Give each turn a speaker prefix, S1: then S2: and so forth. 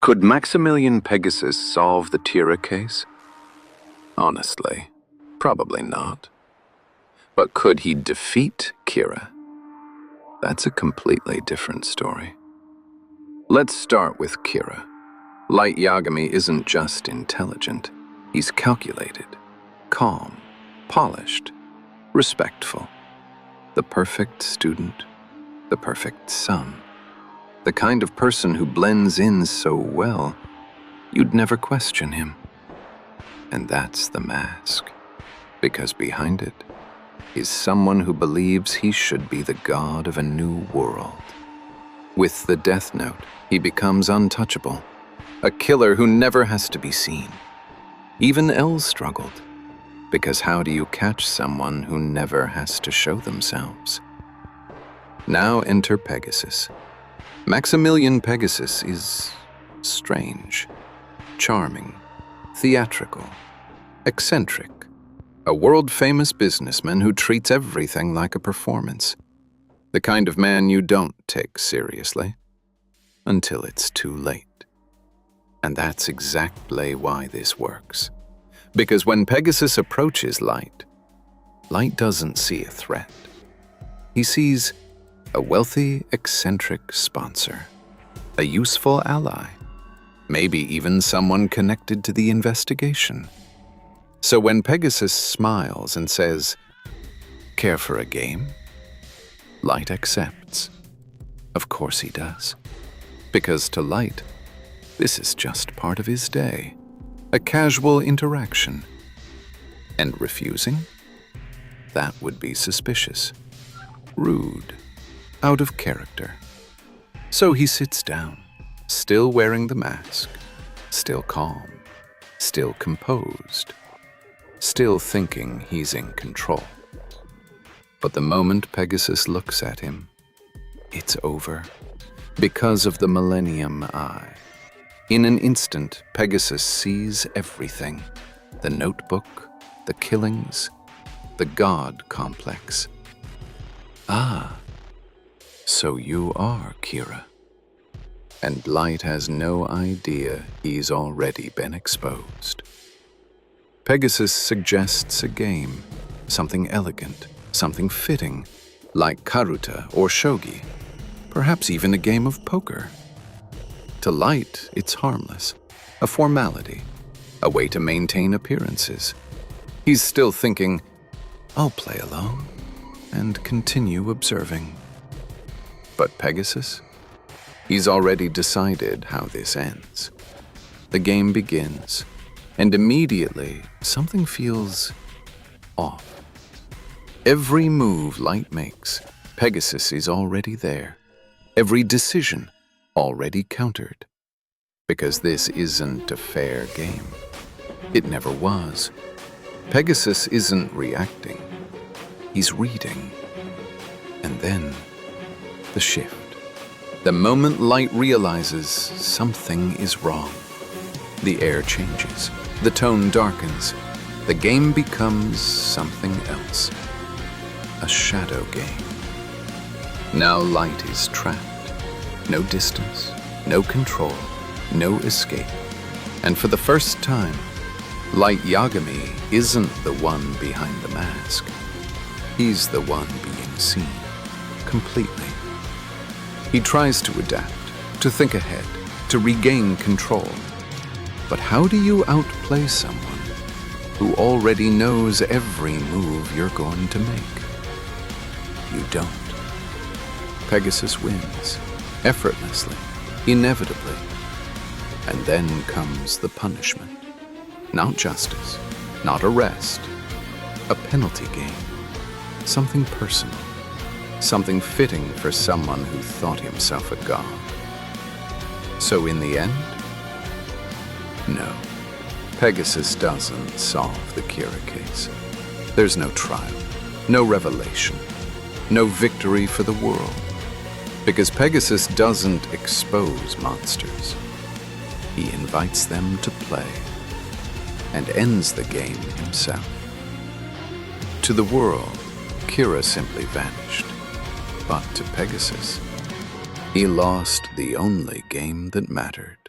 S1: Could Maximillion Pegasus solve the Tira case? Honestly, probably not. But could he defeat Kira? That's a completely different story. Let's start with Kira. Light Yagami isn't just intelligent. He's calculated, calm, polished, respectful. The perfect student, the perfect son. The kind of person who blends in so well, you'd never question him. And that's the mask, because behind it is someone who believes he should be the god of a new world. With the Death Note, he becomes untouchable, a killer who never has to be seen. Even Elle struggled, because how do you catch someone who never has to show themselves? Now enter Pegasus. Maximillion Pegasus is strange, charming, theatrical, eccentric, a world-famous businessman who treats everything like a performance. The kind of man you don't take seriously until it's too late. And that's exactly why this works. Because when Pegasus approaches Light, Light doesn't see a threat. He sees a wealthy, eccentric sponsor, a useful ally, maybe even someone connected to the investigation. So when Pegasus smiles and says, "Care for a game?" Light accepts. Of course he does. Because to Light, this is just part of his day, a casual interaction. And refusing? That would be suspicious, rude, out of character. So he sits down, still wearing the mask, still calm, still composed, still thinking he's in control. But the moment Pegasus looks at him, it's over, because of the Millennium Eye. In an instant, Pegasus sees everything: the notebook, the killings, the God complex. Ah, so you are Kira. And Light has no idea he's already been exposed. Pegasus suggests a game, something elegant, something fitting, like karuta or shogi, perhaps even a game of poker. To Light, it's harmless, a formality, a way to maintain appearances. He's still thinking, "I'll play alone," and continue observing. But Pegasus? He's already decided how this ends. The game begins, and immediately something feels off. Every move Light makes, Pegasus is already there. Every decision already countered. Because this isn't a fair game. It never was. Pegasus isn't reacting. He's reading. And then the shift. The moment Light realizes something is wrong, the air changes, the tone darkens, the game becomes something else. A shadow game. Now Light is trapped. No distance, no control, no escape. And for the first time, Light Yagami isn't the one behind the mask. He's the one being seen, completely. He tries to adapt, to think ahead, to regain control. But how do you outplay someone who already knows every move you're going to make? You don't. Pegasus wins, effortlessly, inevitably. And then comes the punishment. Not justice, not arrest. A penalty game. Something personal. Something fitting for someone who thought himself a god. So in the end, no. Pegasus doesn't solve the Kira case. There's no trial, no revelation, no victory for the world. Because Pegasus doesn't expose monsters. He invites them to play and ends the game himself. To the world, Kira simply vanished. But to Pegasus, he lost the only game that mattered.